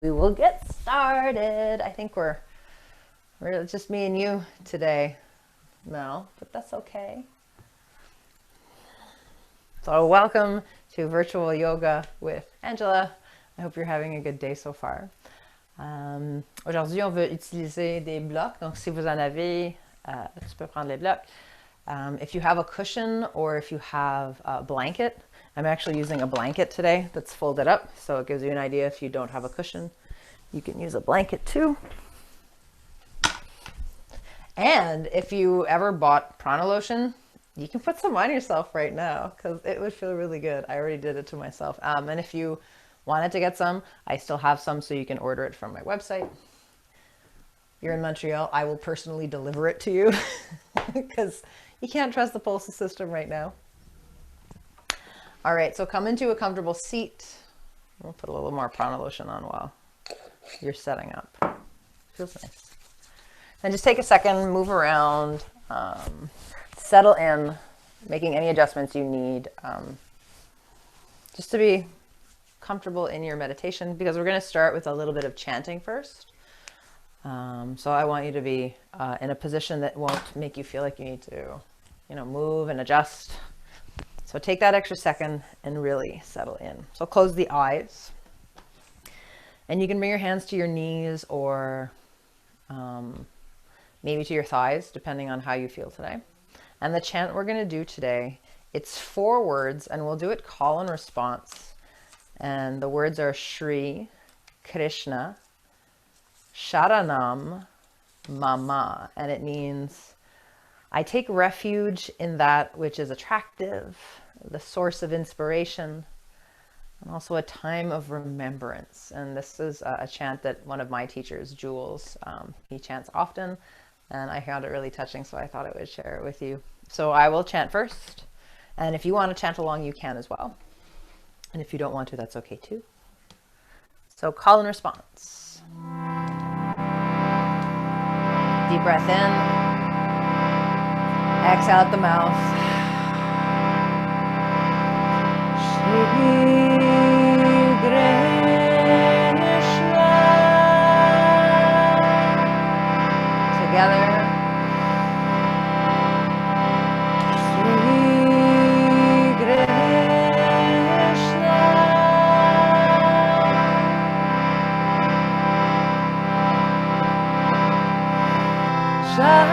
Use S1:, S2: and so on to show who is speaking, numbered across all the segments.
S1: We will get started. I think we're just me and you today, Mel, but that's okay. So welcome to Virtual Yoga with Angela. I hope you're having a good day so far. Aujourd'hui, on veut utiliser des blocs. Donc, si vous en avez, tu peux prendre les blocs. If you have a cushion or if you have a blanket, I'm actually using a blanket today that's folded up, so it gives you an idea. If you don't have a cushion, you can use a blanket too. And if you ever bought prana lotion, you can put some on yourself right now because it would feel really good. I already did it to myself. And if you wanted to get some, I still have some, so you can order it from my website. You're in Montreal, I will personally deliver it to you because you can't trust the postal system right now. All right, so come into a comfortable seat. We'll put a little more prana lotion on while you're setting up. Feels nice. And just take a second, move around, settle in, making any adjustments you need, just to be comfortable in your meditation, because we're going to start with a little bit of chanting first. So I want you to be in a position that won't make you feel like you need to, move and adjust. So take that extra second and really settle in. So close the eyes. And you can bring your hands to your knees or maybe to your thighs, depending on how you feel today. And the chant we're going to do today, it's 4 words, and we'll do it call and response. And the words are Shri, Krishna, Sharanam, Mama. And it means I take refuge in that which is attractive, the source of inspiration, and also a time of remembrance. And this is a chant that one of my teachers, Jules, he chants often, and I found it really touching, so I thought I would share it with you. So I will chant first, and if you want to chant along, you can as well. And if you don't want to, that's okay too. So call and response. Deep breath in. Exhale out the mouth. Shri Krishna. Together. Shri Krishna. Shri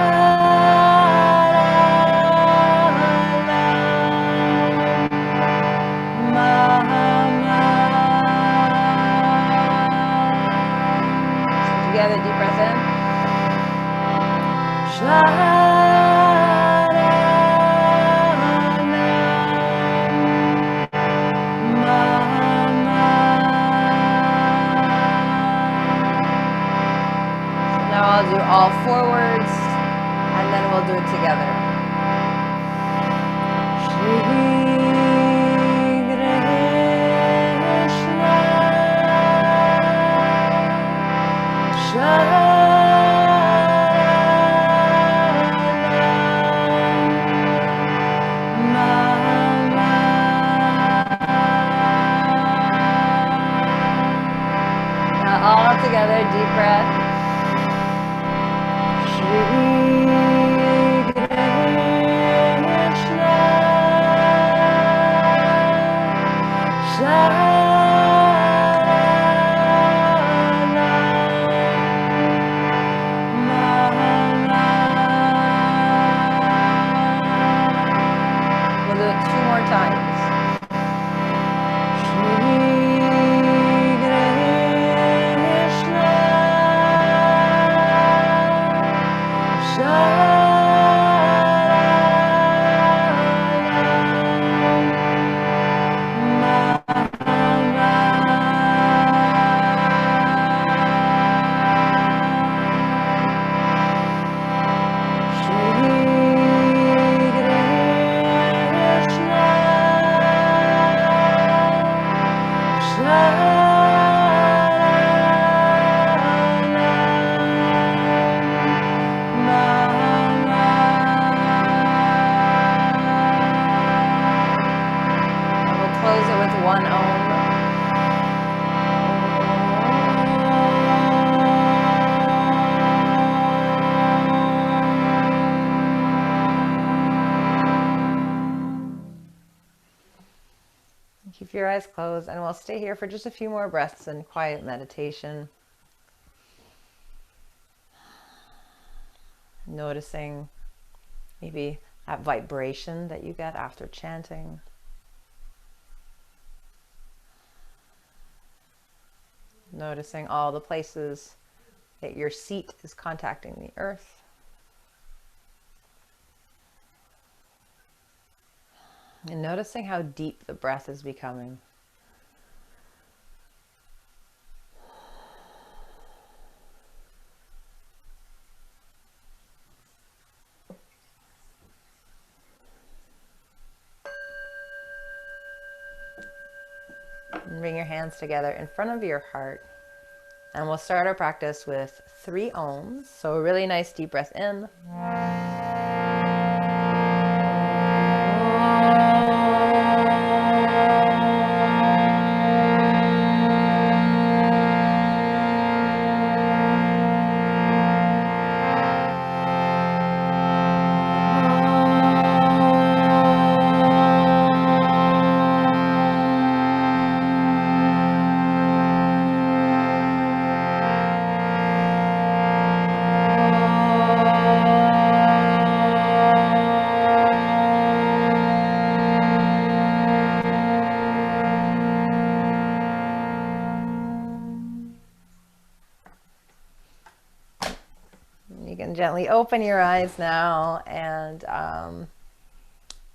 S1: do all 4 words, and then we'll do it together. Shri Krishna, Sharanam, Mama. Now all together, deep breath. We'll do it 2 more times. Close it with 1 Om. your eyes closed, and we'll stay here for just a few more breaths in quiet meditation. Noticing maybe that vibration that you get after chanting. Noticing all the places that your seat is contacting the earth. And noticing how deep the breath is becoming. And bring your hands together in front of your heart. And we'll start our practice with 3 ohms. So a really nice deep breath in. You can gently open your eyes now and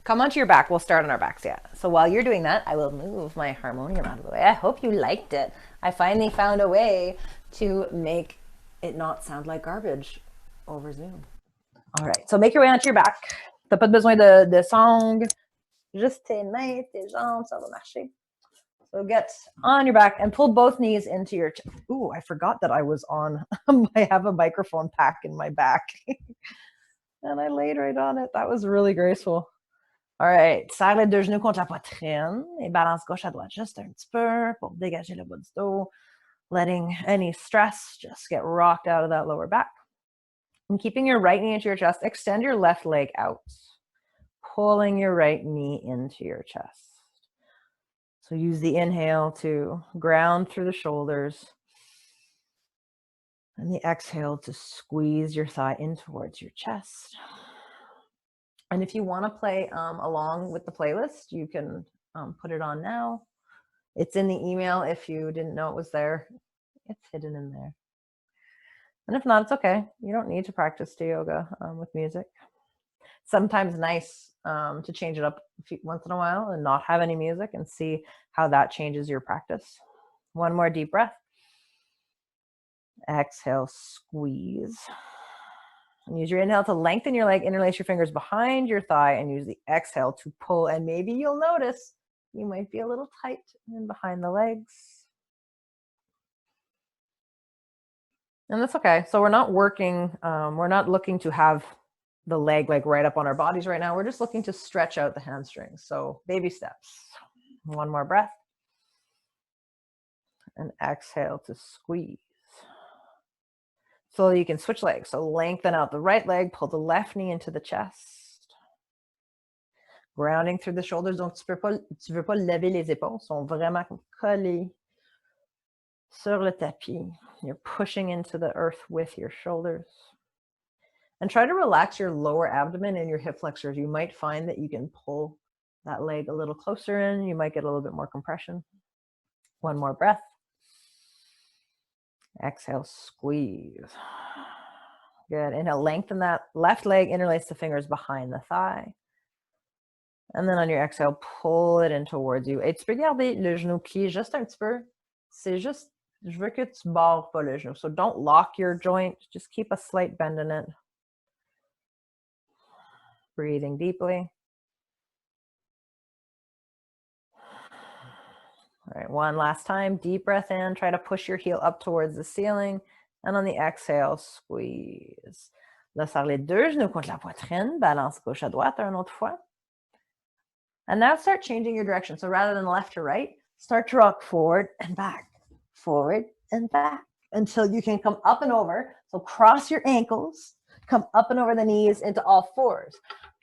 S1: come onto your back. We'll start on our backs, yeah. So while you're doing that, I will move my harmonium out of the way. I hope you liked it. I finally found a way to make it not sound like garbage over Zoom. All right, so make your way onto your back. T'as pas besoin de song. Juste tes mains, tes jambes, ça va marcher. So get on your back and pull both knees into your chest. Ooh, I forgot that I was on. I have a microphone pack in my back. And I laid right on it. That was really graceful. All right, serre les 2 genoux contre la poitrine et balance gauche à droite juste un petit peu pour dégager le bas du dos. Letting any stress just get rocked out of that lower back. And keeping your right knee into your chest, extend your left leg out. Pulling your right knee into your chest. So use the inhale to ground through the shoulders. And the exhale to squeeze your thigh in towards your chest. And if you want to play along with the playlist, you can put it on now. It's in the email if you didn't know it was there. It's hidden in there. And if not, it's okay. You don't need to practice to yoga with music. Sometimes nice to change it up once in a while and not have any music and see how that changes your practice. One more deep breath. Exhale, squeeze. And use your inhale to lengthen your leg, interlace your fingers behind your thigh, and use the exhale to pull. And maybe you'll notice you might be a little tight in behind the legs. And that's okay. So we're not working, we're not looking to have the leg like right up on our bodies right now. We're just looking to stretch out the hamstrings. So baby steps. One more breath. And exhale to squeeze. So you can switch legs. So lengthen out the right leg, pull the left knee into the chest. Grounding through the shoulders. Donc tu veux pas lever les épaules. Sont vraiment collées sur le tapis. You're pushing into the earth with your shoulders. And try to relax your lower abdomen and your hip flexors. You might find that you can pull that leg a little closer in. You might get a little bit more compression. One more breath. Exhale, squeeze. Good. Inhale, lengthen that left leg, interlace the fingers behind the thigh. And then on your exhale, pull it in towards you. Et tu peux garder le genou plié juste un petit peu. C'est juste, je veux que tu barres pas le genou. So don't lock your joint. Just keep a slight bend in it. Breathing deeply. All right, one last time. Deep breath in. Try to push your heel up towards the ceiling. And on the exhale, squeeze. Là, serre les 2 genoux contre la poitrine. Balance gauche à droite une autre fois. And now start changing your direction. So rather than left to right, start to rock forward and back. Forward and back. Until you can come up and over. So cross your ankles. Come up and over the knees into all fours.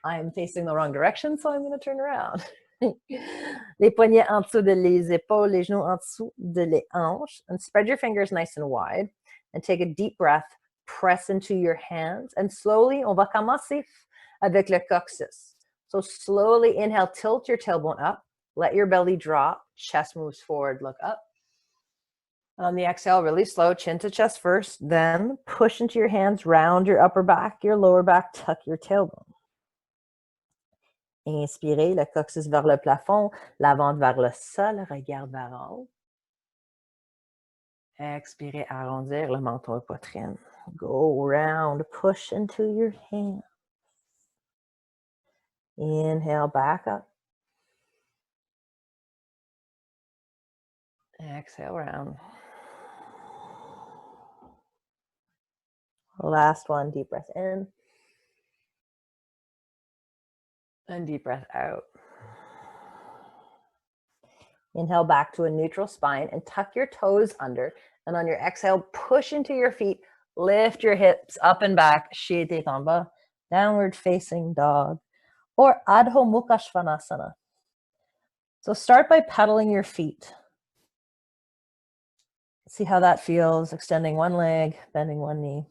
S1: I'm facing the wrong direction, so I'm going to turn around. Les poignets en dessous de les épaules, les genoux en dessous de les hanches. And spread your fingers nice and wide. And take a deep breath. Press into your hands. And slowly, on va commencer avec le coccyx. So slowly inhale, tilt your tailbone up. Let your belly drop. Chest moves forward, look up. On the exhale, really slow, chin to chest first. Then push into your hands, round your upper back, your lower back, tuck your tailbone. Inspirez, le coccyx vers le plafond, la ventre vers le sol, regarde vers en haut. Expirez, arrondir le menton et poitrine. Go round, push into your hands. Inhale, back up. Exhale, round. Last one, deep breath in. And deep breath out. Inhale back to a neutral spine and tuck your toes under. And on your exhale, push into your feet. Lift your hips up and back. Shie Tête en bas. Downward facing dog. Or Adho Mukha Svanasana. So start by pedaling your feet. See how that feels. Extending one leg, bending one knee.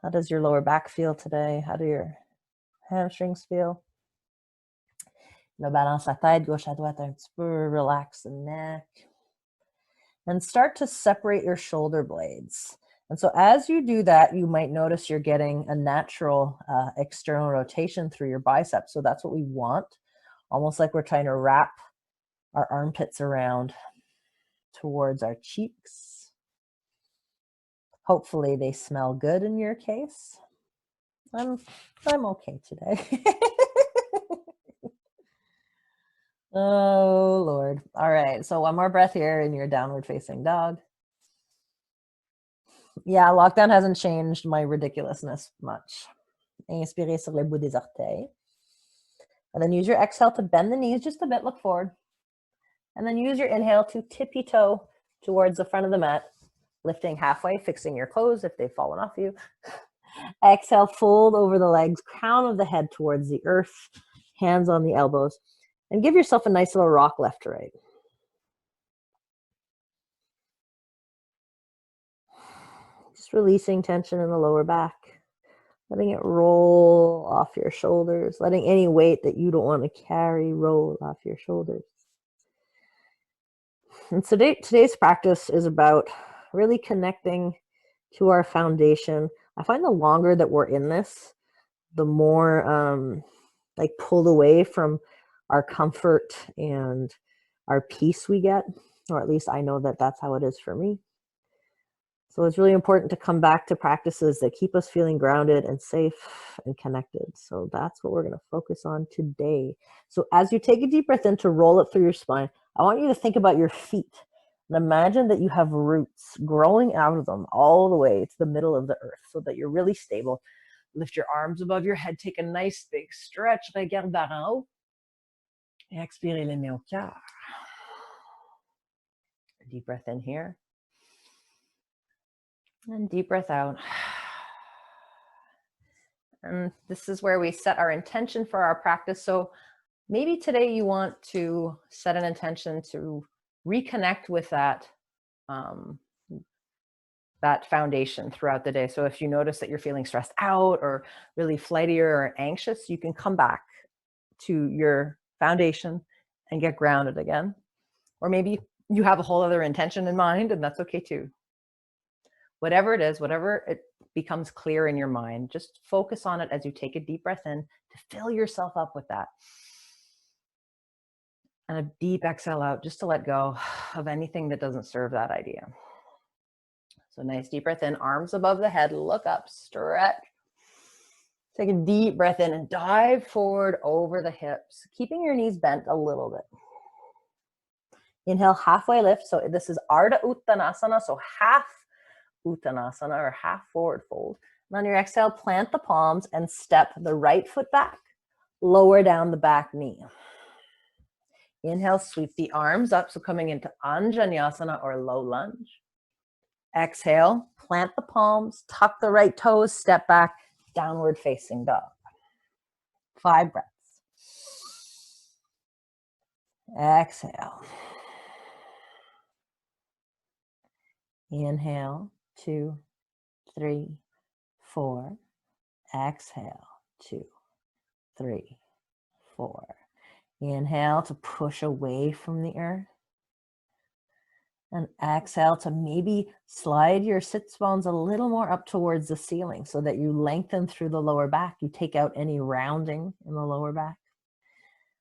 S1: How does your lower back feel today? How do your hamstrings feel? Le balance la tête gauche à droite un petit peu. Relax the neck. And start to separate your shoulder blades. And so as you do that, you might notice you're getting a natural external rotation through your biceps. So that's what we want. Almost like we're trying to wrap our armpits around towards our cheeks. Hopefully they smell good in your case. I'm okay today. Oh, Lord. All right. So one more breath here in your downward facing dog. Yeah, lockdown hasn't changed my ridiculousness much. Inspirez sur le bout des orteils. And then use your exhale to bend the knees just a bit, look forward. And then use your inhale to tippy toe towards the front of the mat, lifting halfway, fixing your clothes if they've fallen off you. Exhale, fold over the legs, crown of the head towards the earth, hands on the elbows, and give yourself a nice little rock left to right. Just releasing tension in the lower back, letting it roll off your shoulders, letting any weight that you don't want to carry roll off your shoulders. And today's practice is about really connecting to our foundation. I find the longer that we're in this, the more like pulled away from our comfort and our peace we get, or at least I know that that's how it is for me. So it's really important to come back to practices that keep us feeling grounded and safe and connected. So that's what we're going to focus on today. So as you take a deep breath in to roll it through your spine, I want you to think about your feet and imagine that you have roots growing out of them all the way to the middle of the earth so that you're really stable. Lift your arms above your head, take a nice big stretch, regarde vers en haut. Et expirez les mains au cœur. Deep breath in here. And deep breath out. And this is where we set our intention for our practice. So maybe today you want to set an intention to reconnect with that, that foundation throughout the day. So if you notice that you're feeling stressed out or really flighty or anxious, you can come back to your foundation and get grounded again. Or maybe you have a whole other intention in mind, and that's okay too. Whatever it is, whatever it becomes clear in your mind, just focus on it as you take a deep breath in to fill yourself up with that. And a deep exhale out just to let go of anything that doesn't serve that idea. So nice deep breath in, arms above the head, look up, stretch. Take a deep breath in and dive forward over the hips, keeping your knees bent a little bit. Inhale, halfway lift. So this is Ardha Uttanasana, so half Uttanasana or half forward fold. And on your exhale, plant the palms and step the right foot back. Lower down the back knee. Inhale, sweep the arms up. So coming into Anjaneyasana or low lunge. Exhale, plant the palms, tuck the right toes, step back, downward facing dog. 5 breaths. Exhale. Inhale, 2, 3, 4. Exhale, 2, 3, 4. Inhale to push away from the earth. And exhale to maybe slide your sits bones a little more up towards the ceiling so that you lengthen through the lower back. You take out any rounding in the lower back.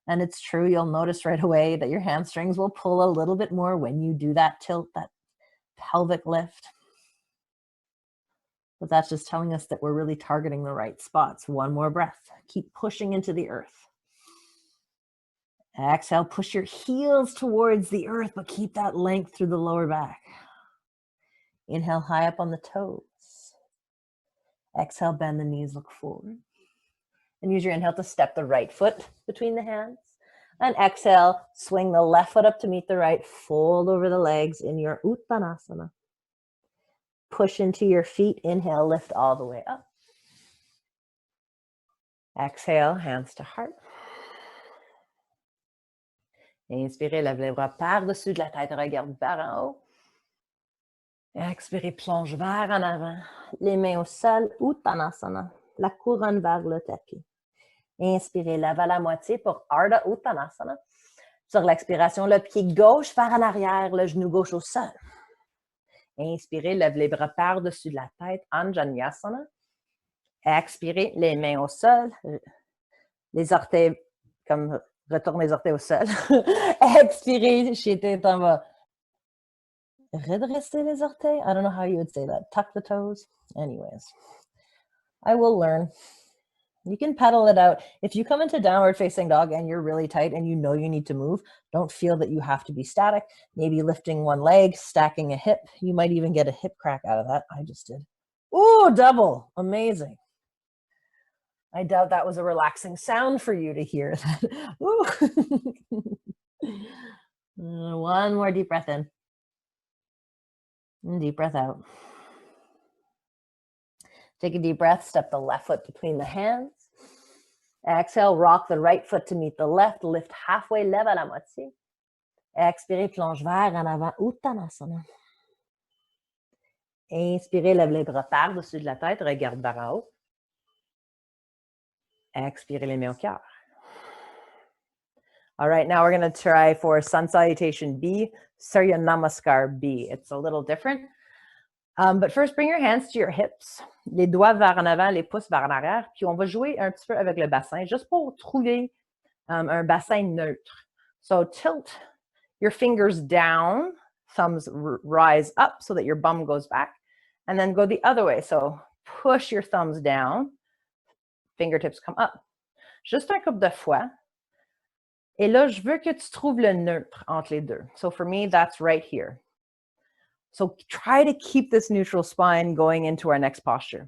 S1: And it's true, you'll notice right away that your hamstrings will pull a little bit more when you do that tilt, that pelvic lift. But that's just telling us that we're really targeting the right spots. One more breath. Keep pushing into the earth. Exhale, push your heels towards the earth, but keep that length through the lower back. Inhale, high up on the toes. Exhale, bend the knees, look forward. And use your inhale to step the right foot between the hands. And exhale, swing the left foot up to meet the right, fold over the legs in your Uttanasana. Push into your feet, inhale, lift all the way up. Exhale, hands to heart. Inspirez, lève les bras par-dessus de la tête, regarde vers en haut. Expirez, plonge vers en avant. Les mains au sol, Uttanasana. La couronne vers le tapis. Inspirez, lève à la moitié pour Ardha Uttanasana. Sur l'expiration, le pied gauche vers en arrière, le genou gauche au sol. Inspirez, lève les bras par-dessus de la tête, Anjaneyasana. Expirez, les mains au sol. Les orteils, comme retourne les orteils au sol. Expirez, tête en bas. Redresser les orteils. I don't know how you would say that. Tuck the toes. Anyways, I will learn. You can pedal it out. If you come into downward facing dog and you're really tight and you know you need to move, don't feel that you have to be static. Maybe lifting one leg, stacking a hip. You might even get a hip crack out of that. I just did. Ooh, double. Amazing. I doubt that was a relaxing sound for you to hear. One more deep breath in. And deep breath out. Take a deep breath, step the left foot between the hands. Exhale, rock the right foot to meet the left, lift halfway, lève à la moitié. Expirez, plonge vers en avant, Uttanasana. Inspirez, lève les bras par-dessus de la tête, regarde vers en haut. Expirez, les mains au cœur. All right, now we're going to try for Sun Salutation B, Surya Namaskar B. It's a little different. But first, bring your hands to your hips, les doigts vers en avant, les pouces vers en arrière, puis on va jouer un petit peu avec le bassin, juste pour trouver un bassin neutre. So tilt your fingers down, thumbs rise up so that your bum goes back, and then go the other way. So push your thumbs down, fingertips come up. Juste un couple de fois. Et là, je veux que tu trouves le neutre entre les deux. So for me, that's right here. So try to keep this neutral spine going into our next posture.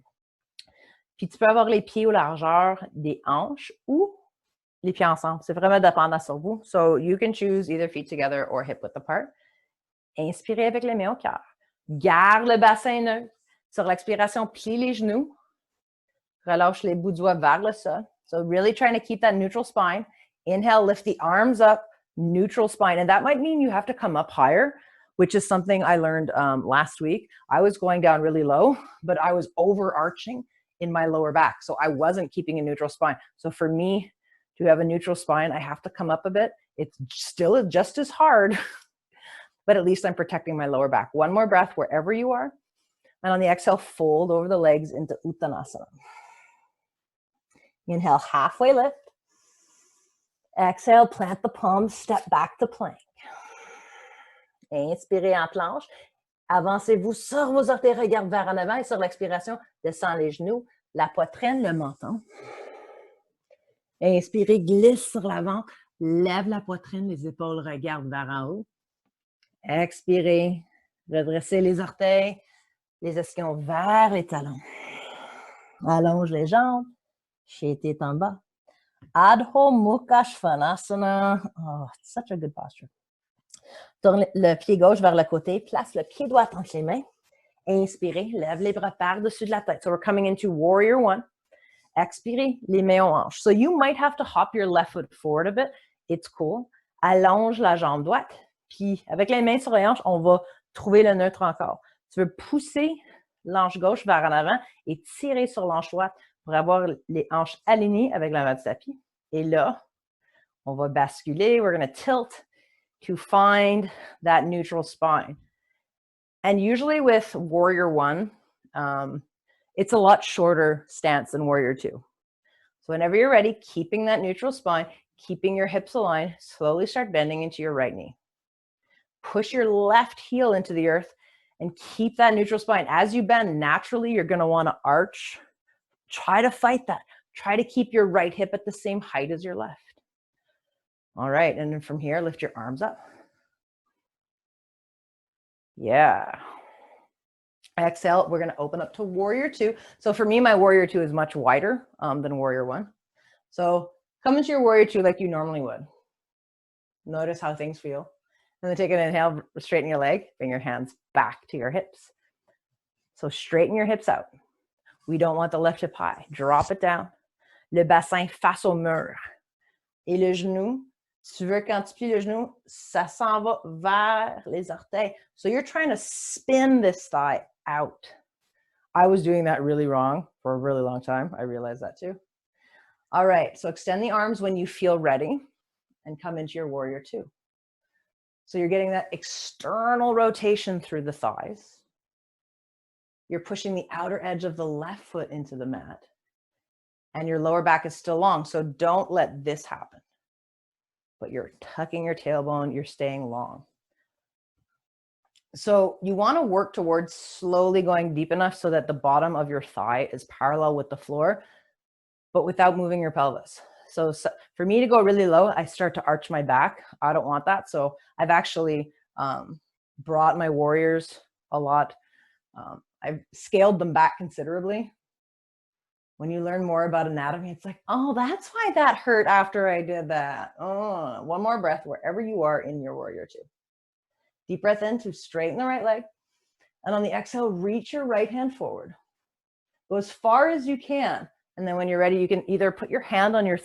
S1: Puis tu peux avoir les pieds aux largeurs des hanches ou les pieds ensemble. C'est vraiment dépendant sur vous. So you can choose either feet together or hip width apart. Inspirez avec les mains au cœur. Garde le bassin neutre. Sur l'expiration, plie les genoux. Relâche les bouts de doigts vers le sol. So really trying to keep that neutral spine. Inhale, lift the arms up, neutral spine. And that might mean you have to come up higher, which is something I learned last week. I was going down really low, but I was overarching in my lower back. So I wasn't keeping a neutral spine. So for me to have a neutral spine, I have to come up a bit. It's still just as hard, but at least I'm protecting my lower back. One more breath wherever you are. And on the exhale, fold over the legs into Uttanasana. Inhale, halfway lift. Exhale, plant the palms, step back to plank. Inspirez en planche. Avancez-vous sur vos orteils, regardez vers en avant et sur l'expiration, descend les genoux, la poitrine, le menton. Inspirez, glisse sur l'avant, lève la poitrine, les épaules regardent vers en haut. Expirez, redressez les orteils, les ischions vers les talons. Allonge les jambes, tête en bas. Adho Mukha Svanasana. Oh, it's such a good posture. Tourne le pied gauche vers le côté, place le pied droit entre les mains. Inspirez, lève les bras par-dessus de la tête. So we're coming into Warrior One. Expirez, les mains aux hanches. So you might have to hop your left foot forward a bit. It's cool.
S2: allonge la jambe droite, puis avec les mains sur les hanches, on va trouver le neutre encore. Tu veux pousser l'hanche gauche vers en avant et tirer sur l'hanche droite pour avoir les hanches alignées avec l'avant du tapis. Et là, on va basculer. We're going to tilt to find that neutral spine. And usually with Warrior One, it's a lot shorter stance than Warrior Two. So whenever you're ready, keeping that neutral spine, keeping your hips aligned, slowly start bending into your right knee. Push your left heel into the earth and keep that neutral spine. As you bend, naturally, you're going to want to arch. Try to fight that. Try to keep your right hip at the same height as your left. All right, and then from here, lift your arms up. Yeah. Exhale, we're going to open up to Warrior Two. So for me, my Warrior Two is much wider than Warrior One. So come into your Warrior Two like you normally would. Notice how things feel. And then take an inhale, straighten your leg, bring your hands back to your hips. So straighten your hips out. We don't want the left hip high. Drop it down. Le bassin face au mur. Et le genou, tu veux quand tu plies le genou, ça s'en va vers les orteils. So you're trying to spin this thigh out. I was doing that really wrong for a really long time. I realized that too. All right, so extend the arms when you feel ready and come into your Warrior Two. So you're getting that external rotation through the thighs. You're pushing the outer edge of the left foot into the mat. And your lower back is still long, so don't let this happen. But you're tucking your tailbone, you're staying long. So you want to work towards slowly going deep enough so that the bottom of your thigh is parallel with the floor, but without moving your pelvis. So for me to go really low, I start to arch my back. I don't want that. So I've actually brought my warriors a lot. I've scaled them back considerably. When you learn more about anatomy, it's like, oh, that's why that hurt after I did that. Oh, one more breath wherever you are in your Warrior Two. Deep breath in to straighten the right leg. And on the exhale, reach your right hand forward. Go as far as you can. And then when you're ready, you can either put your hand on your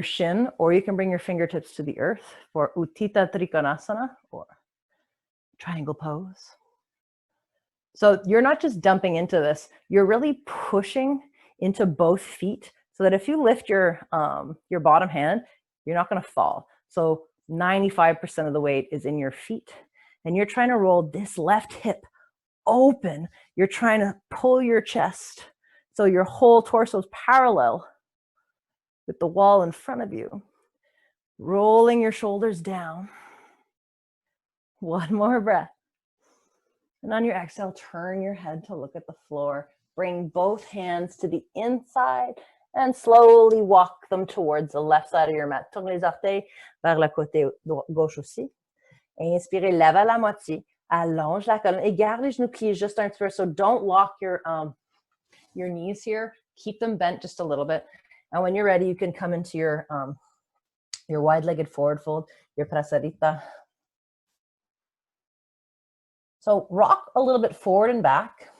S2: shin, or you can bring your fingertips to the earth for Utthita Trikonasana, or triangle pose. So you're not just dumping into this, you're really pushing into both feet so that if you lift your bottom hand, you're not going to fall. So 95% of the weight is in your feet. And you're trying to roll this left hip open. You're trying to pull your chest so your whole torso is parallel with the wall in front of you. Rolling your shoulders down. One more breath. And on your exhale, turn your head to look at the floor. Bring both hands to the inside and slowly walk them towards the left side of your mat. Tourne les orteils vers le côté gauche aussi. Inspirez, lève à la moitié. Allonge la colonne et garde les genoux pliés juste un petit peu. So don't lock your knees here. Keep them bent just a little bit. And when you're ready, you can come into your wide-legged forward fold, your prasarita. So rock a little bit forward and back.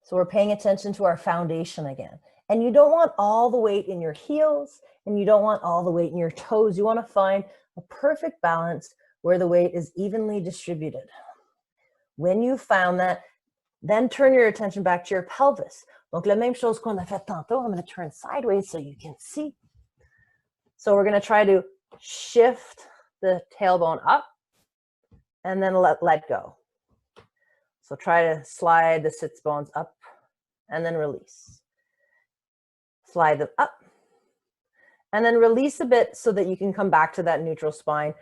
S2: So we're paying attention to our foundation again. And you don't want all the weight in your heels, and you don't want all the weight in your toes. You want to find a perfect balance where the weight is evenly distributed. When you found that, then turn your attention back to your pelvis. Donc la même chose qu'on a fait tantôt, I'm going to turn sideways so you can see. So we're going to try to shift the tailbone up and then let go. So try to slide the sits bones up and then release. Slide them up and then release a bit so that you can come back to that neutral spine,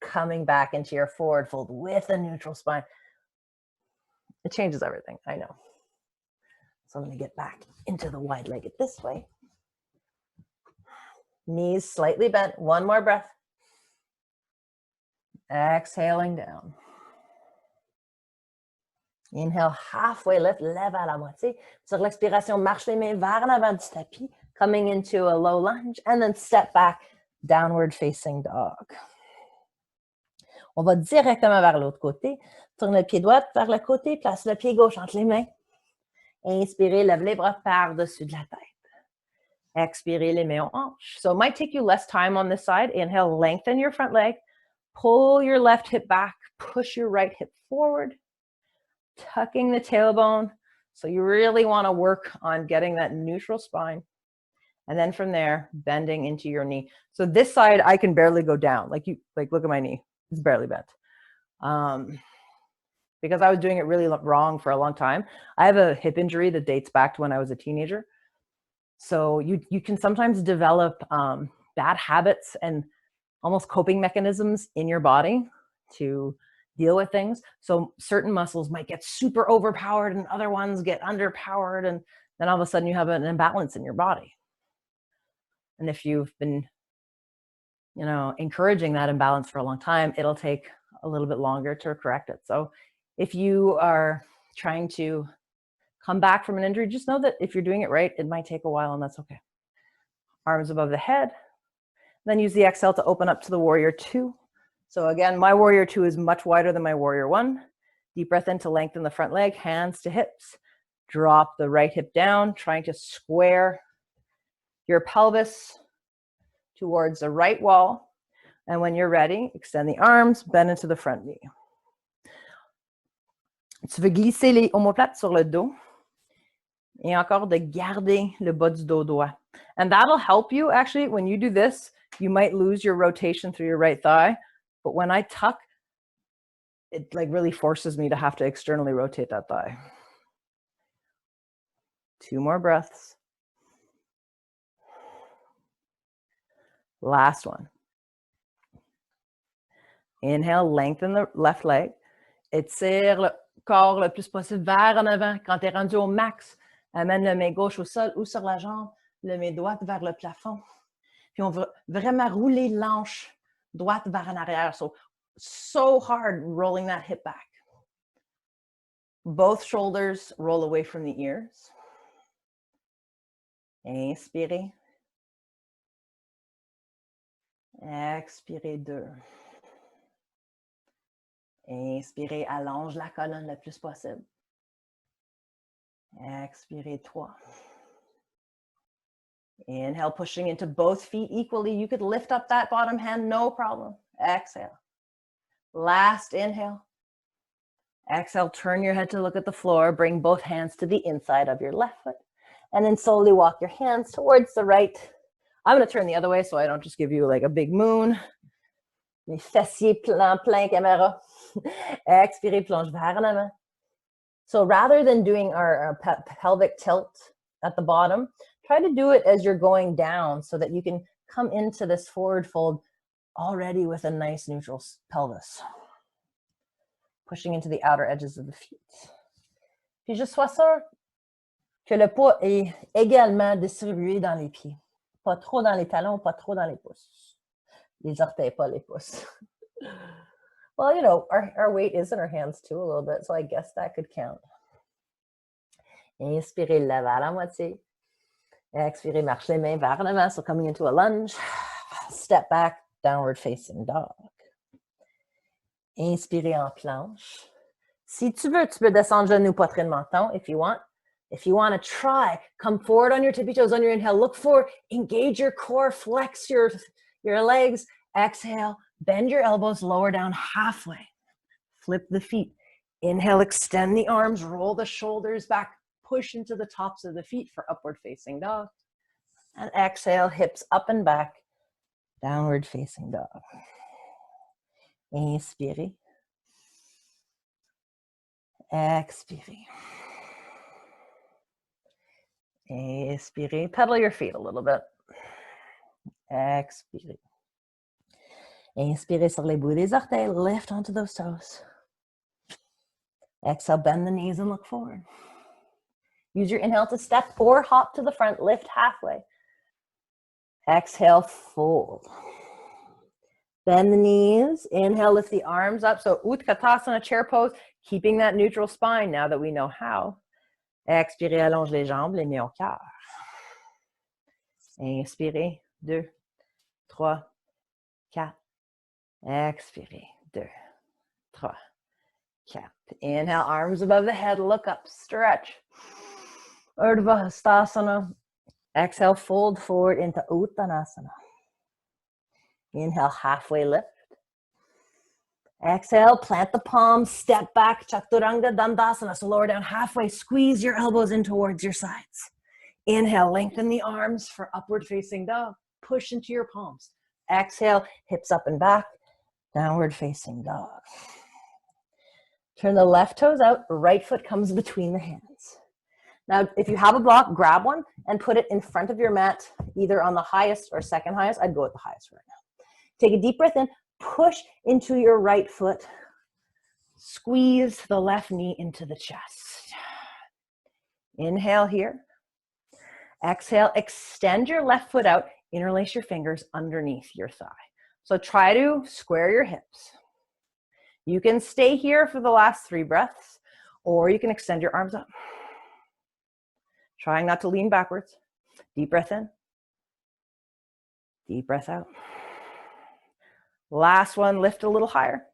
S2: coming back into your forward fold with a neutral spine. It changes everything, I know. So I'm going to get back into the wide-legged this way. Knees slightly bent. One more breath. Exhaling down. Inhale, halfway lift, lève à la moitié. Sur l'expiration, marche les mains vers en avant du tapis, coming into a low lunge, and then step back, downward facing dog. On va directement vers l'autre côté. Tourne le pied droit vers le côté, place le pied gauche entre les mains. Inspirez, lève les bras par-dessus de la tête. Expirez les mains en hanche. So it might take you less time on this side. Inhale, lengthen your front leg. Pull your left hip back. Push your right hip forward. Tucking the tailbone. So you really want to work on getting that neutral spine. And then from there, bending into your knee. So this side, I can barely go down. Like look at my knee. It's barely bent. Because I was doing it really wrong for a long time. I have a hip injury that dates back to when I was a teenager. So you can sometimes develop bad habits and almost coping mechanisms in your body to deal with things. So certain muscles might get super overpowered and other ones get underpowered. And then all of a sudden you have an imbalance in your body. And if you've been, encouraging that imbalance for a long time, it'll take a little bit longer to correct it. So if you are trying to come back from an injury, just know that if you're doing it right, it might take a while, and that's okay. Arms above the head. Then use the exhale to open up to the warrior two. So again, my warrior two is much wider than my warrior one. Deep breath in to lengthen the front leg, hands to hips. Drop the right hip down, trying to square your pelvis towards the right wall. And when you're ready, extend the arms, bend into the front knee. Tu veux glisser les omoplates sur le dos. Et encore de garder le bas du dos droit. And that'll help you actually when you do this. You might lose your rotation through your right thigh, but when I tuck, it really forces me to have to externally rotate that thigh. 2 more breaths. Last one. Inhale, lengthen the left leg. Étire le corps le plus possible vers en avant. Quand tu es rendu au max, amène le main gauche au sol ou sur la jambe, le main droite vers le plafond. Puis on va vraiment rouler l'hanche droite vers en arrière. So hard rolling that hip back. Both shoulders roll away from the ears. Inspirez. Expirez 2. Inspirez, allonge la colonne le plus possible. Expirez 3. Inhale, pushing into both feet equally. You could lift up that bottom hand, no problem. Exhale. Last inhale. Exhale, turn your head to look at the floor. Bring both hands to the inside of your left foot. And then slowly walk your hands towards the right. I'm going to turn the other way so I don't just give you like a big moon. Mes fessiers plein caméra. Expirez, plonge vers en avant. So rather than doing our pelvic tilt at the bottom, try to do it as you're going down so that you can come into this forward fold already with a nice neutral pelvis. Pushing into the outer edges of the feet. Puis je sois sûre que le poids est également distribué dans les pieds. Pas trop dans les talons, pas trop dans les pouces. Les orteils, pas les pouces. Well, our weight is in our hands too a little bit, so I guess that could count. Inspirez, lève à la moitié. Expirez, marche les mains vers l'avant, so coming into a lunge. Step back, downward facing dog. Inspirez en planche. Si tu veux, tu peux descendre genou, poitrine, menton, if you want. If you want to try, come forward on your tippy toes on your inhale. Look forward, engage your core, flex your legs. Exhale, bend your elbows, lower down halfway. Flip the feet. Inhale, extend the arms, roll the shoulders back, push into the tops of the feet for upward facing dog. And exhale, hips up and back, downward facing dog. Inspirez. Expirez. Inspirez. Pedal your feet a little bit. Expirez. Inspirez sur les bouts des orteils. Lift onto those toes. Exhale, bend the knees and look forward. Use your inhale to step or hop to the front. Lift halfway. Exhale, fold. Bend the knees. Inhale, lift the arms up. So Utkatasana, chair pose, keeping that neutral spine now that we know how. Expirez, allonge les jambes, les mains au cœur. Inspirez, 2, 3, 4. Expirez, 2, 3, 4. Inhale, arms above the head, look up, stretch. Urdhva Hastasana. Exhale, fold forward into Uttanasana. Inhale, halfway lift. Exhale, plant the palms, step back, Chaturanga Dandasana. So lower down halfway, squeeze your elbows in towards your sides. Inhale, lengthen the arms for upward facing dog. Push into your palms. Exhale, hips up and back, downward facing dog. Turn the left toes out, right foot comes between the hands. Now, if you have a block, grab one and put it in front of your mat, either on the highest or second highest. I'd go with the highest right now. Take a deep breath in, push into your right foot. Squeeze the left knee into the chest. Inhale here. Exhale, extend your left foot out, interlace your fingers underneath your thigh. So try to square your hips. You can stay here for the last 3 breaths, or you can extend your arms up. Trying not to lean backwards. Deep breath in. Deep breath out. Last one, lift a little higher.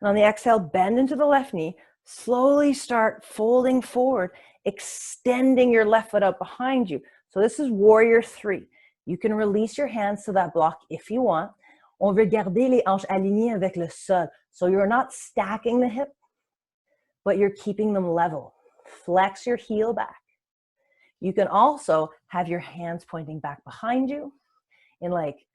S2: And on the exhale, bend into the left knee. Slowly start folding forward, extending your left foot out behind you. So this is warrior 3. You can release your hands to that block if you want. On veut garder les hanches alignées avec le sol. So you're not stacking the hip, but you're keeping them level. Flex your heel back. You can also have your hands pointing back behind you in like,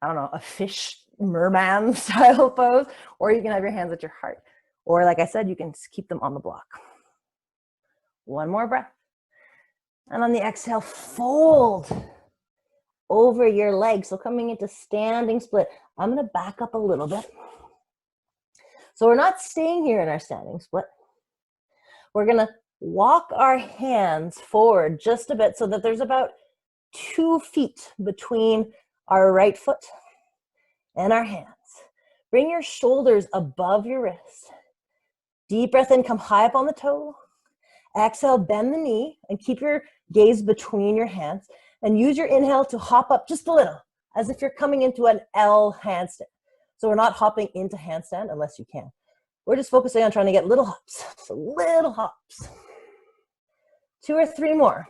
S2: I don't know, a fish merman style pose, or you can have your hands at your heart. Or like I said, you can keep them on the block. One more breath. And on the exhale, fold over your legs. So coming into standing split. I'm going to back up a little bit. So we're not staying here in our standing split. We're going to walk our hands forward just a bit so that there's about 2 feet between our right foot and our hands. Bring your shoulders above your wrist. Deep breath in, come high up on the toe. Exhale, bend the knee and keep your gaze between your hands. And use your inhale to hop up just a little, as if you're coming into an L handstand. So we're not hopping into handstand unless you can. We're just focusing on trying to get little hops. So little hops. 2 or 3 more.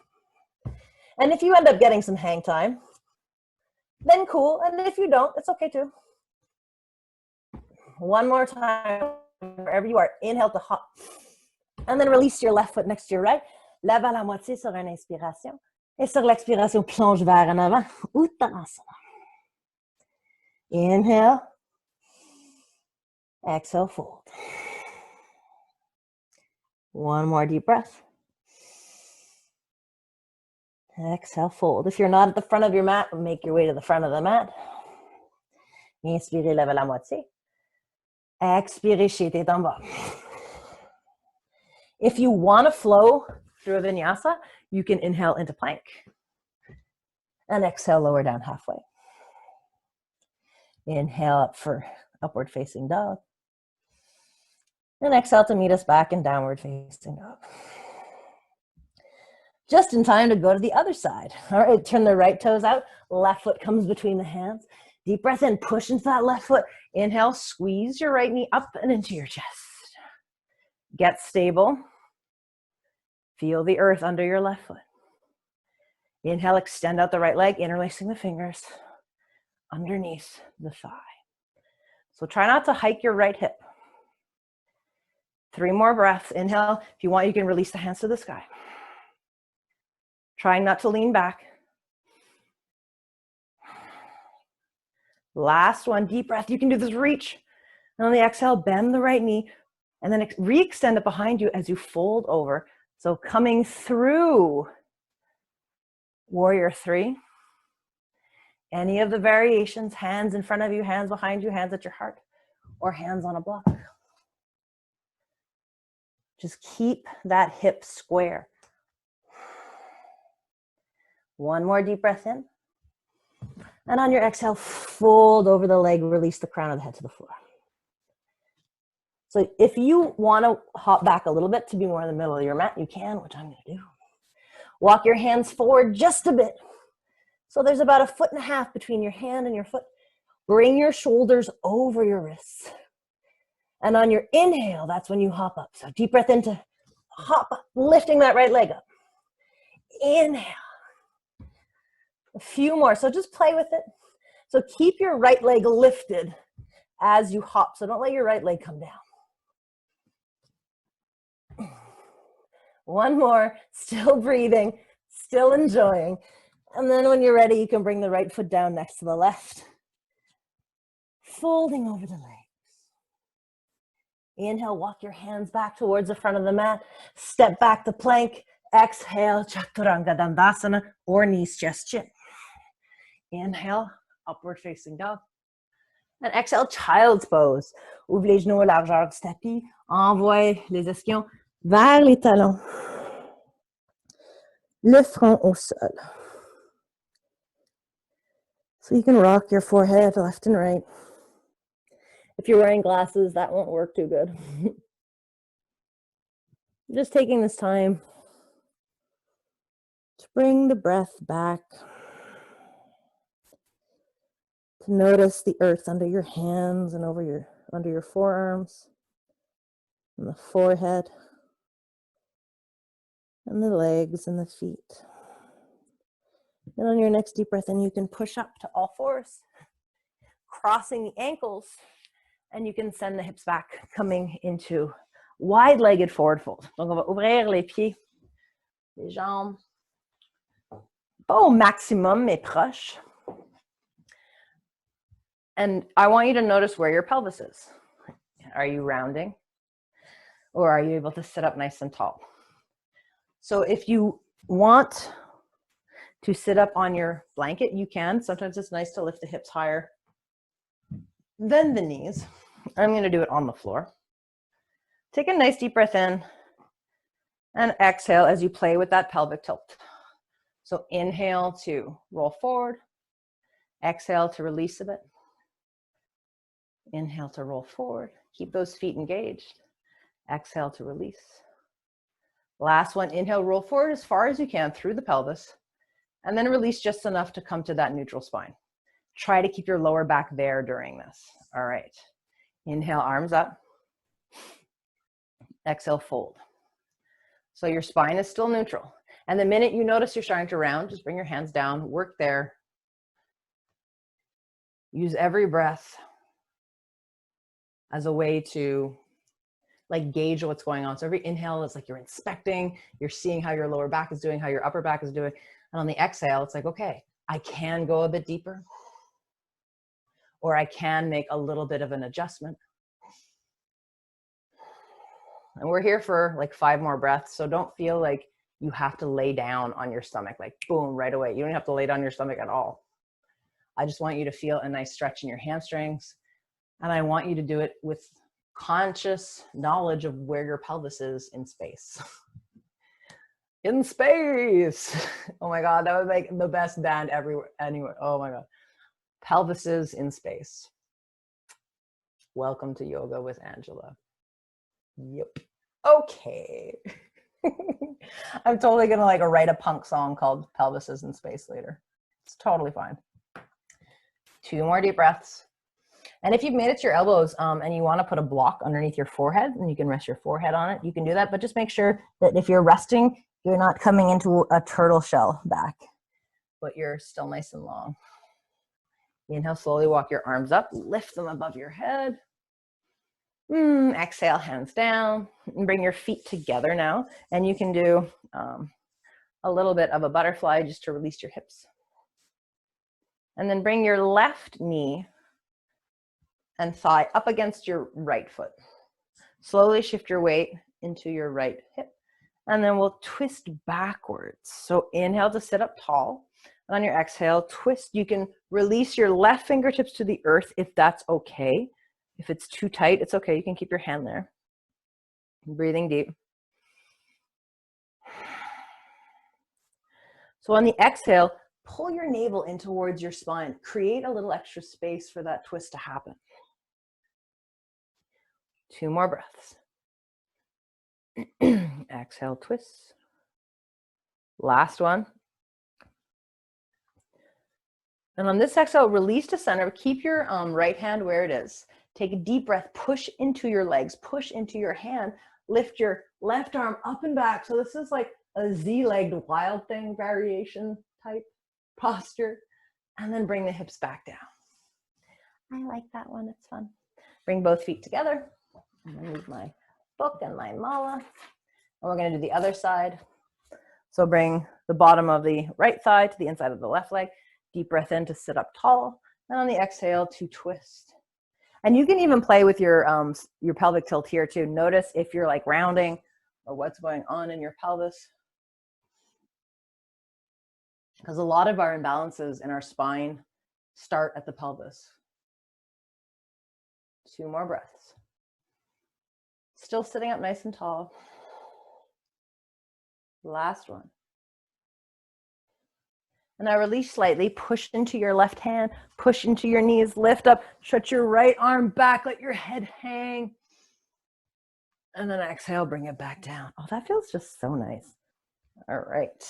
S2: And if you end up getting some hang time, then cool. And if you don't, it's okay too. One more time, wherever you are, inhale to hop. And then release your left foot next to your right. Lève à la moitié sur une inspiration. Et sur l'expiration, plonge vers en avant. Uttanasana. Inhale. Exhale, fold. One more deep breath. Exhale, fold. If you're not at the front of your mat, make your way to the front of the mat. Inspirez, lève la moitié. Expirez, jetez en bas. If you want to flow through a vinyasa, you can inhale into plank. And exhale, lower down halfway. Inhale up for upward facing dog. And exhale to meet us back in downward facing dog. Just in time to go to the other side. All right, turn the right toes out. Left foot comes between the hands. Deep breath in, push into that left foot. Inhale, squeeze your right knee up and into your chest. Get stable. Feel the earth under your left foot. Inhale, extend out the right leg, interlacing the fingers underneath the thigh. So try not to hike your right hip. 3 more breaths. Inhale. If you want, you can release the hands to the sky. Trying not to lean back. Last one, deep breath. You can do this reach. And on the exhale, bend the right knee and then re-extend it behind you as you fold over. So coming through warrior 3. Any of the variations, hands in front of you, hands behind you, hands at your heart, or hands on a block. Just keep that hip square. One more deep breath in. And on your exhale, fold over the leg, release the crown of the head to the floor. So if you want to hop back a little bit to be more in the middle of your mat, you can, which I'm going to do. Walk your hands forward just a bit. So there's about 1.5 feet between your hand and your foot. Bring your shoulders over your wrists. And on your inhale, that's when you hop up. So deep breath in to hop up, lifting that right leg up. Inhale. A few more. So just play with it. So keep your right leg lifted as you hop. So don't let your right leg come down. One more, still breathing, still enjoying. And then when you're ready, you can bring the right foot down next to the left. Folding over the legs. Inhale, walk your hands back towards the front of the mat. Step back to plank. Exhale, Chaturanga Dandasana or knees chest chin. Inhale, upward facing dog. And exhale, child's pose. Ouvre les genoux à largeur du tapis. Envoie les ischions vers les talons. Le front au sol. So you can rock your forehead left and right. If you're wearing glasses, that won't work too good. Just taking this time to bring the breath back. To notice the earth under your hands and under your forearms, and the forehead, and the legs and the feet. And on your next deep breath in, you can push up to all fours, crossing the ankles, and you can send the hips back, coming into wide-legged forward fold. Donc, on va ouvrir les pieds, les jambes, pas au maximum, mais proche. And I want you to notice where your pelvis is. Are you rounding? Or are you able to sit up nice and tall? So if you want to sit up on your blanket, you can. Sometimes it's nice to lift the hips higher than the knees. I'm going to do it on the floor. Take a nice deep breath in and exhale as you play with that pelvic tilt. So inhale to roll forward. Exhale to release a bit. Inhale to roll forward. Keep those feet engaged. Exhale to release. Last one, inhale, roll forward as far as you can through the pelvis, and then release just enough to come to that neutral spine. Try to keep your lower back there during this. All right. Inhale, arms up. Exhale, fold. So your spine is still neutral. And the minute you notice you're starting to round, just bring your hands down, work there. Use every breath as a way to like gauge what's going on. So every inhale is like you're inspecting, you're seeing how your lower back is doing, how your upper back is doing. And on the exhale, it's like, okay, I can go a bit deeper, or I can make a little bit of an adjustment. And we're here for like 5 more breaths. So don't feel like you have to lay down on your stomach, like boom, right away. You don't have to lay down on your stomach at all. I just want you to feel a nice stretch in your hamstrings. And I want you to do it with conscious knowledge of where your pelvis is in space. In space. Oh my God, that would make the best band everywhere, anywhere. Oh my God. Pelvises in space. Welcome to Yoga with Angela. Yep. Okay. I'm totally gonna like write a punk song called Pelvises in Space later. It's totally fine. 2 more deep breaths. And if you've made it to your elbows and you want to put a block underneath your forehead, and you can rest your forehead on it, you can do that. But just make sure that if you're resting, you're not coming into a turtle shell back, but you're still nice and long. Inhale, slowly walk your arms up, lift them above your head. Exhale, hands down, and bring your feet together now. And you can do a little bit of a butterfly just to release your hips. And then bring your left knee and thigh up against your right foot. Slowly shift your weight into your right hip. And then we'll twist backwards. So inhale to sit up tall. And on your exhale, twist. You can release your left fingertips to the earth if that's okay. If it's too tight, it's okay. You can keep your hand there. Breathing deep. So on the exhale, pull your navel in towards your spine. Create a little extra space for that twist to happen. 2 more breaths. Exhale, twist. Last one. And on this exhale, release to center. Keep your right hand where it is. Take a deep breath. Push into your legs. Push into your hand. Lift your left arm up and back. So this is like a Z-legged wild thing variation type. posture, and then bring the hips back down. I like that one, it's fun. Bring both feet together. I'm gonna move my book and my mala. And we're gonna do the other side. So bring the bottom of the right thigh to the inside of the left leg. Deep breath in to sit up tall. And on the exhale to twist. And you can even play with your pelvic tilt here too. Notice if you're like rounding or what's going on in your pelvis. Because a lot of our imbalances in our spine start at the pelvis. 2 more breaths. Still sitting up nice and tall. Last one. And now release slightly, push into your left hand, push into your knees, lift up, stretch your right arm back, let your head hang. And then exhale, bring it back down. Oh, that feels just so nice. All right.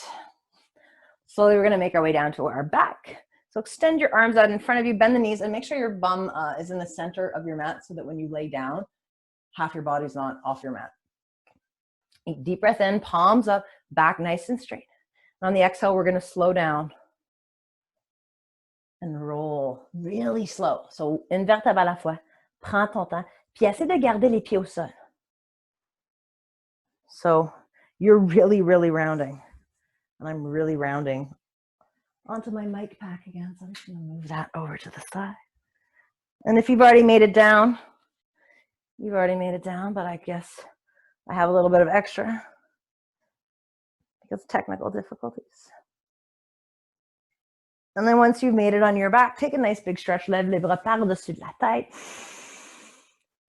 S2: Slowly, we're gonna make our way down to our back. So extend your arms out in front of you, bend the knees, and make sure your bum is in the center of your mat so that when you lay down, half your body's not off your mat. Deep breath in, palms up, back nice and straight. And on the exhale, we're gonna slow down and roll really slow. So une vertèbre à la fois, prends ton temps, puis essaie de garder les pieds au sol. So you're really, really rounding. And I'm really rounding onto my mic pack again. So I'm just gonna move that over to the side. And if you've already made it down, you've already made it down, but I guess I have a little bit of extra because of technical difficulties. And then once you've made it on your back, take a nice big stretch. Lève les bras par-dessus de la tête.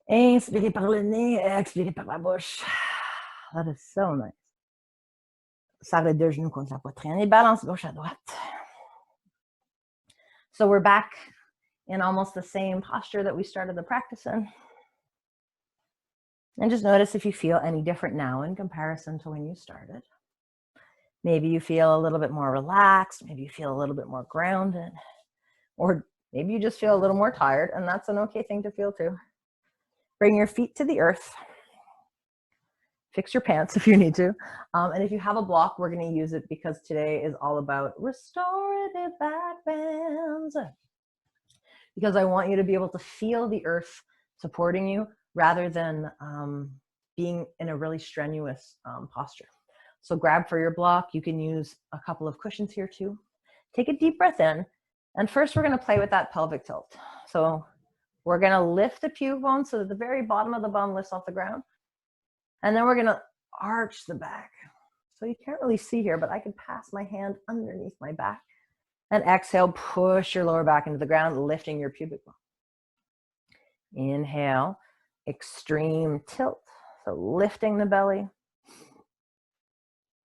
S2: Inspirez par le nez, expirez par la bouche. That is so nice. Serre les deux genoux contre la poitrine et balance gauche à droite. So we're back in almost the same posture that we started the practice in. And just notice if you feel any different now in comparison to when you started. Maybe you feel a little bit more relaxed. Maybe you feel a little bit more grounded. Or maybe you just feel a little more tired, and that's an okay thing to feel too. Bring your feet to the earth. Fix your pants if you need to. And if you have a block, we're going to use it because today is all about restorative back bends. Because I want you to be able to feel the earth supporting you rather than being in a really strenuous posture. So grab for your block. You can use a couple of cushions here too. Take a deep breath in. And first we're going to play with that pelvic tilt. So we're going to lift the pubic bone so that the very bottom of the bum lifts off the ground. And then we're going to arch the back. So you can't really see here, but I can pass my hand underneath my back. And exhale, push your lower back into the ground, lifting your pubic bone. Inhale, extreme tilt. So lifting the belly.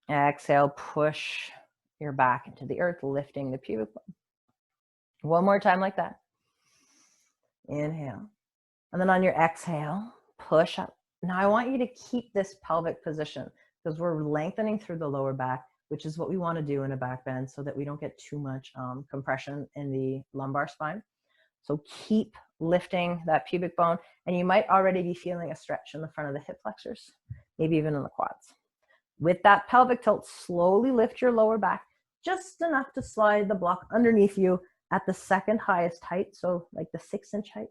S2: Exhale, push your back into the earth, lifting the pubic bone. One more time like that. Inhale. And then on your exhale, push up. Now I want you to keep this pelvic position because we're lengthening through the lower back, which is what we want to do in a back bend so that we don't get too much compression in the lumbar spine. So keep lifting that pubic bone, and you might already be feeling a stretch in the front of the hip flexors, maybe even in the quads. With that pelvic tilt, slowly lift your lower back just enough to slide the block underneath you at the second highest height, so like the 6-inch height,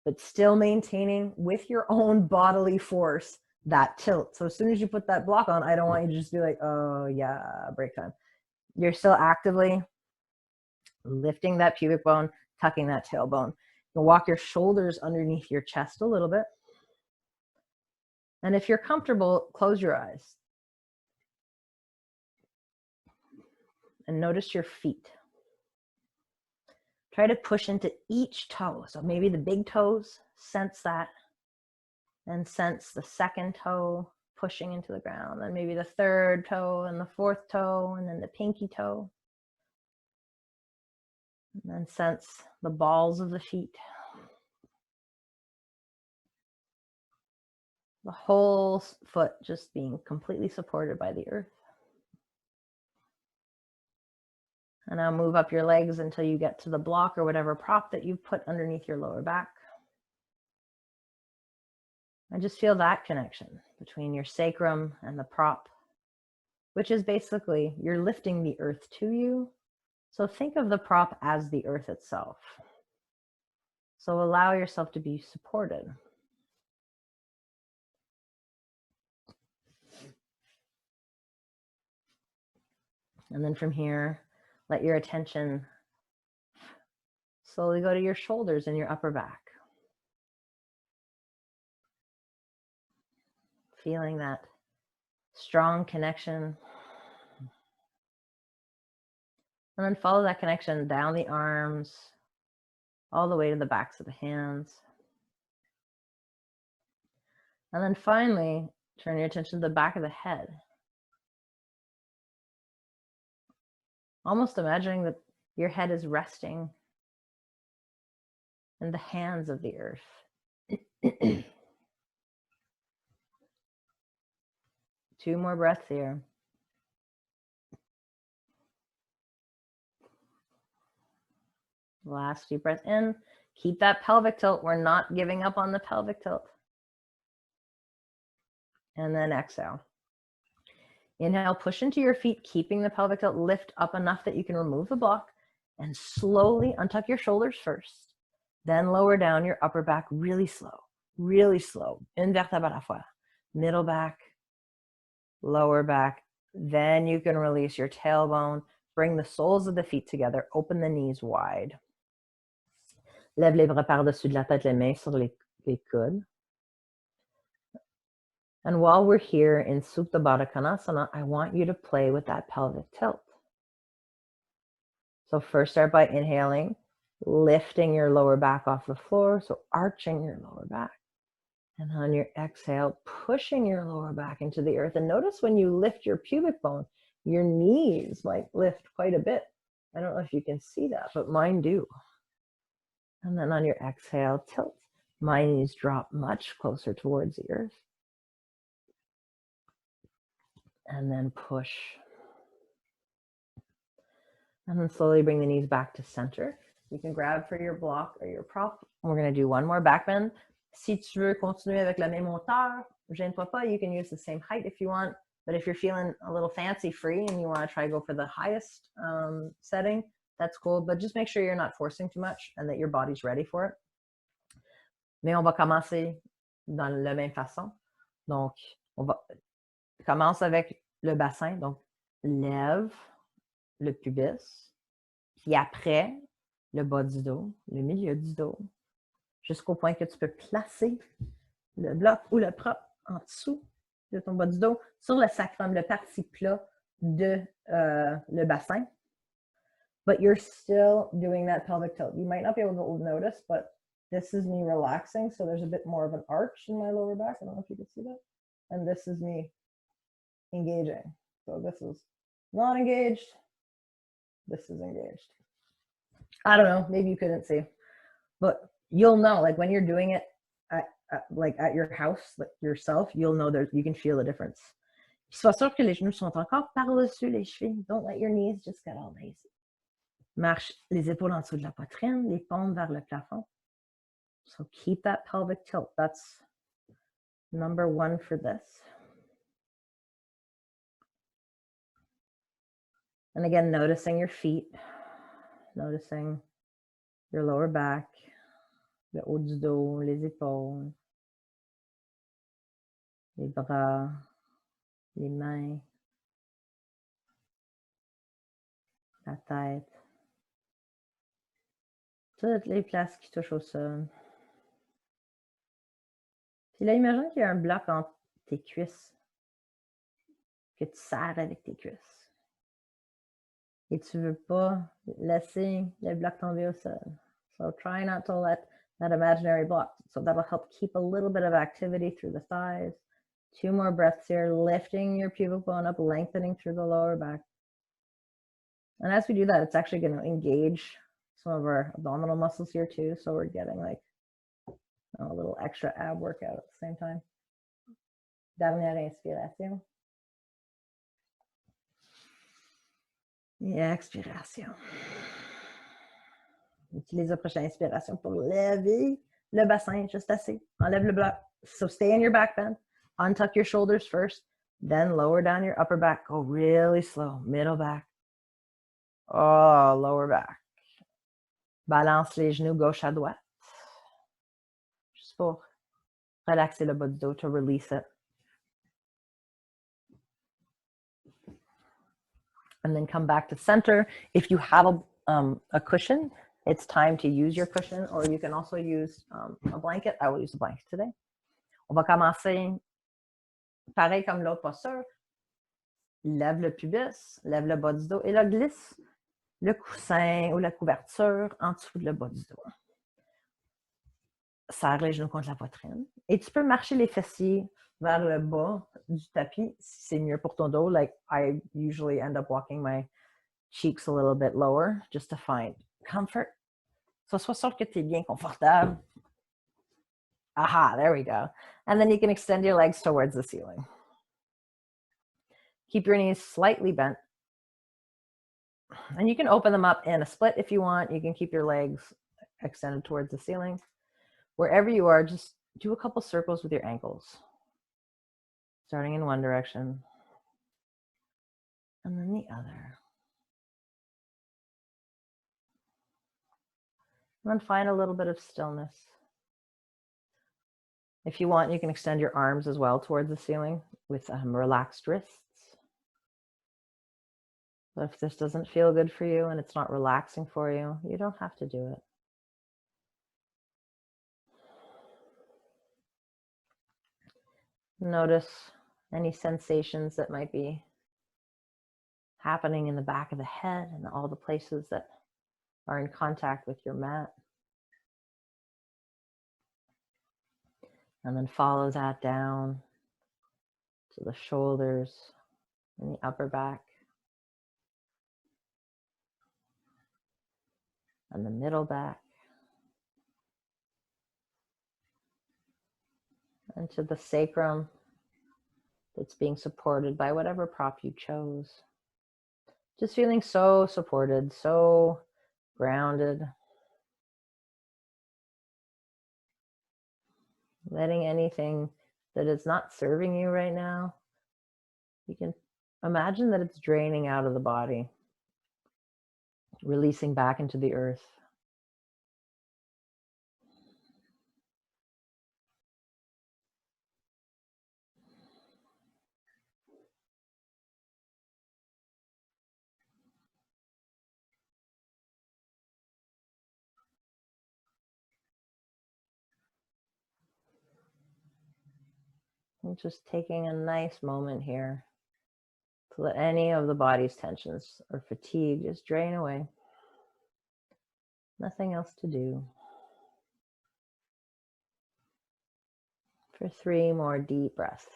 S2: but still maintaining with your own bodily force that tilt. So as soon as you put that block on, I don't want you to just be like, oh yeah, break time. You're still actively lifting that pubic bone, tucking that tailbone. You'll walk your shoulders underneath your chest a little bit. And if you're comfortable, close your eyes. And notice your feet. Try to push into each toe. So maybe the big toes, sense that. And sense the second toe pushing into the ground. Then maybe the third toe and the fourth toe and then the pinky toe. And then sense the balls of the feet. The whole foot just being completely supported by the earth. And now move up your legs until you get to the block or whatever prop that you've put underneath your lower back. And just feel that connection between your sacrum and the prop, which is basically you're lifting the earth to you So think of the prop as the earth itself. So allow yourself to be supported. And then from here, let your attention slowly go to your shoulders and your upper back. Feeling that strong connection. And then follow that connection down the arms, all the way to the backs of the hands. And then finally, turn your attention to the back of the head. Almost imagining that your head is resting in the hands of the earth. 2 more breaths here. Last deep breath in. Keep that pelvic tilt. We're not giving up on the pelvic tilt. And then exhale. Inhale, push into your feet, keeping the pelvic tilt. Lift up enough that you can remove the block and slowly untuck your shoulders first. Then lower down your upper back really slow, really slow. Une vertèbre à la fois. Middle back, lower back. Then you can release your tailbone. Bring the soles of the feet together. Open the knees wide. Lève les bras par-dessus de la tête, les mains sur les coudes. And while we're here in Supta Baddha Konasana, I want you to play with that pelvic tilt. So first start by inhaling, lifting your lower back off the floor, so arching your lower back. And on your exhale, pushing your lower back into the earth. And notice when you lift your pubic bone, your knees might lift quite a bit. I don't know if you can see that, but mine do. And then on your exhale, tilt. My knees drop much closer towards the earth. And then push. And then slowly bring the knees back to center. You can grab for your block or your prop. We're going to do one more back bend. Si tu veux continuer avec la même hauteur, gêne-toi pas. You can use the same height if you want. But if you're feeling a little fancy free and you want to try to go for the highest setting, that's cool. But just make sure you're not forcing too much and that your body's ready for it. Mais on va commencer dans la même façon. Donc, on va commence avec le bassin. Donc, lève le pubis. Puis après, le bas du dos, le milieu du dos, jusqu'au point que tu peux placer le bloc ou le prop en dessous de ton bas du dos sur le sacrum, le parti plat de le bassin. But you're still doing that pelvic tilt. You might not be able to notice, but this is me relaxing. So there's a bit more of an arch in my lower back. I don't know if you can see that. And this is me engaging. So this is not engaged. This is engaged. I don't know. Maybe you couldn't see. But you'll know, like when you're doing it at your house, like yourself, you'll know that you can feel the difference. Sois sûr que les genoux sont encore par-dessus les chevilles. Don't let your knees just get all lazy. Marche les épaules en dessous de la poitrine, les paumes vers le plafond. So keep that pelvic tilt. That's number 1 for this. And again, noticing your feet, noticing your lower back, le haut du dos, les épaules, les bras, les mains, la tête. Toutes les places qui touchent au sol. Puis là, imagine qu'il y a un bloc entre tes cuisses, que tu serres avec tes cuisses. Et tu ne veux pas laisser le bloc tomber au sol. So try not to let that imaginary block. So that'll help keep a little bit of activity through the thighs. 2 more breaths here, lifting your pubic bone up, lengthening through the lower back. And as we do that, it's actually going to engage some of our abdominal muscles here too. So we're getting like a little extra ab workout at the same time. Dernière inspiration. Et expiration. Utilise la prochaine inspiration pour lever le bassin, juste assez. Enlève le bloc. So stay in your back bend. Untuck your shoulders first. Then lower down your upper back. Go really slow. Middle back. Oh, lower back. Balance les genoux gauche à droite. Juste pour relaxer le bas du dos, to release it. And then come back to center. If you have a cushion, it's time to use your cushion, or you can also use a blanket. I will use a blanket today. On va commencer pareil comme l'autre posture. Lève le pubis, lève le bas du dos et là, glisse le coussin ou la couverture en dessous de le bas du dos. Serre les genoux contre la poitrine. Et tu peux marcher les fessiers vers le bas du tapis si c'est mieux pour ton dos. Like I usually end up walking my cheeks a little bit lower just to find comfort. So sois sûr que tu es bien confortable. Aha, there we go. And then you can extend your legs towards the ceiling. Keep your knees slightly bent. And you can open them up in a split if you want. You can keep your legs extended towards the ceiling. Wherever you are, just do a couple circles with your ankles. Starting in one direction. And then the other. And then find a little bit of stillness. If you want, you can extend your arms as well towards the ceiling with relaxed wrists. But if this doesn't feel good for you and it's not relaxing for you, you don't have to do it. Notice any sensations that might be happening in the back of the head and all the places that are in contact with your mat. And then follow that down to the shoulders and the upper back and the middle back and to the sacrum that's being supported by whatever prop you chose. Just feeling so supported, so grounded. Letting anything that is not serving you right now, you can imagine that it's draining out of the body, releasing back into the earth. And just taking a nice moment here to let any of the body's tensions or fatigue just drain away. Nothing else to do. For 3 more deep breaths.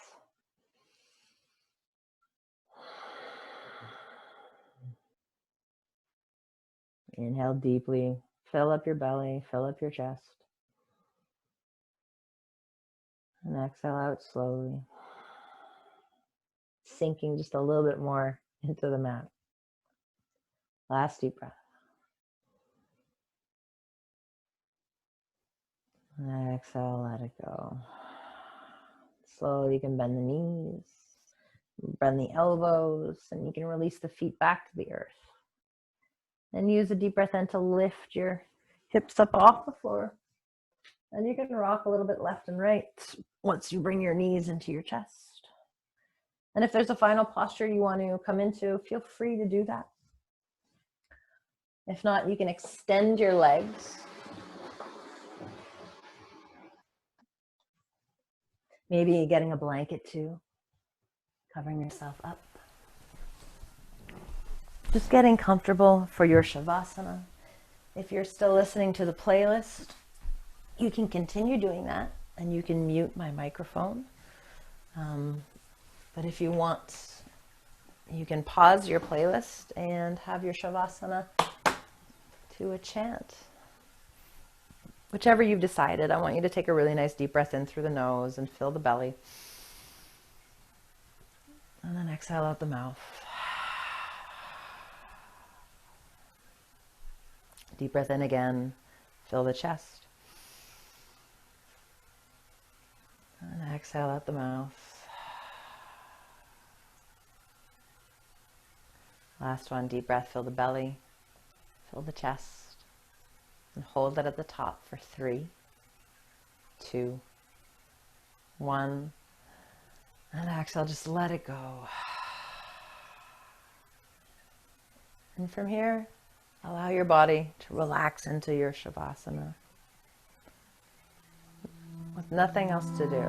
S2: Inhale deeply, fill up your belly, fill up your chest. And exhale out slowly. Sinking just a little bit more into the mat. Last deep breath. And exhale, let it go. Slowly you can bend the knees, bend the elbows, and you can release the feet back to the earth. And use a deep breath in to lift your hips up off the floor. And you can rock a little bit left and right once you bring your knees into your chest. And if there's a final posture you want to come into, feel free to do that. If not, you can extend your legs. Maybe getting a blanket too, covering yourself up. Just getting comfortable for your Shavasana. If you're still listening to the playlist, you can continue doing that and you can mute my microphone. But if you want, you can pause your playlist and have your Shavasana to a chant. Whichever you've decided, I want you to take a really nice deep breath in through the nose and fill the belly. And then exhale out the mouth. Deep breath in again, fill the chest. And exhale out the mouth.
S1: Last one, deep breath, fill the belly, fill the chest, and hold it at the top for 3, 2, 1. And exhale, just let it go. And from here, allow your body to relax into your Shavasana with nothing else to do.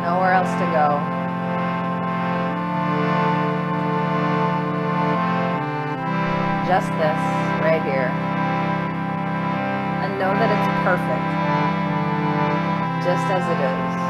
S1: Nowhere else to go. Just this right here. And know that it's perfect, just as it is.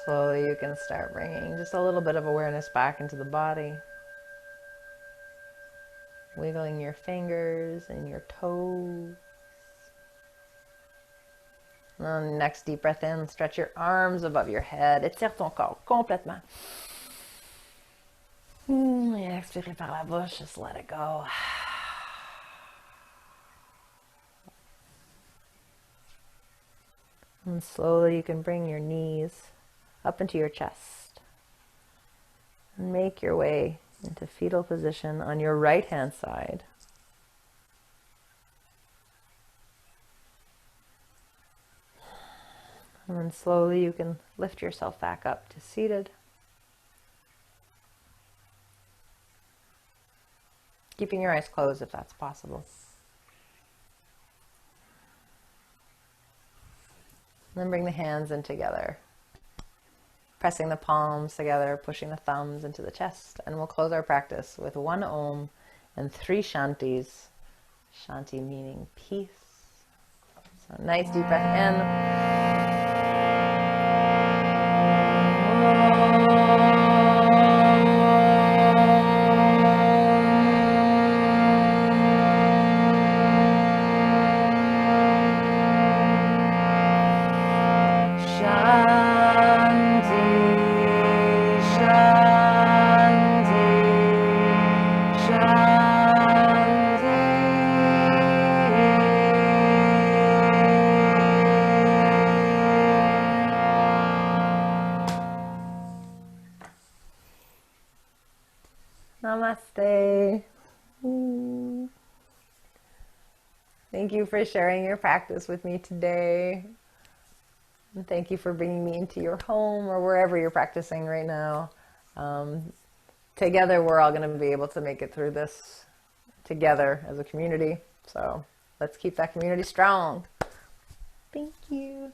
S1: Slowly you can start bringing just a little bit of awareness back into the body. Wiggling your fingers and your toes. And then next deep breath in, stretch your arms above your head. Étire ton corps complètement. Et expirez par la bouche, just let it go. And slowly you can bring your knees up into your chest and make your way into fetal position on your right hand side. And then slowly you can lift yourself back up to seated. Keeping your eyes closed if that's possible. Then bring the hands in together. Pressing the palms together, pushing the thumbs into the chest. And we'll close our practice with 1 Om and 3 Shantis. Shanti meaning peace, So nice deep breath in. Namaste. Thank you for sharing your practice with me today. And thank you for bringing me into your home or wherever you're practicing right now. Together, we're all going to be able to make it through this together as a community. So let's keep that community strong. Thank you.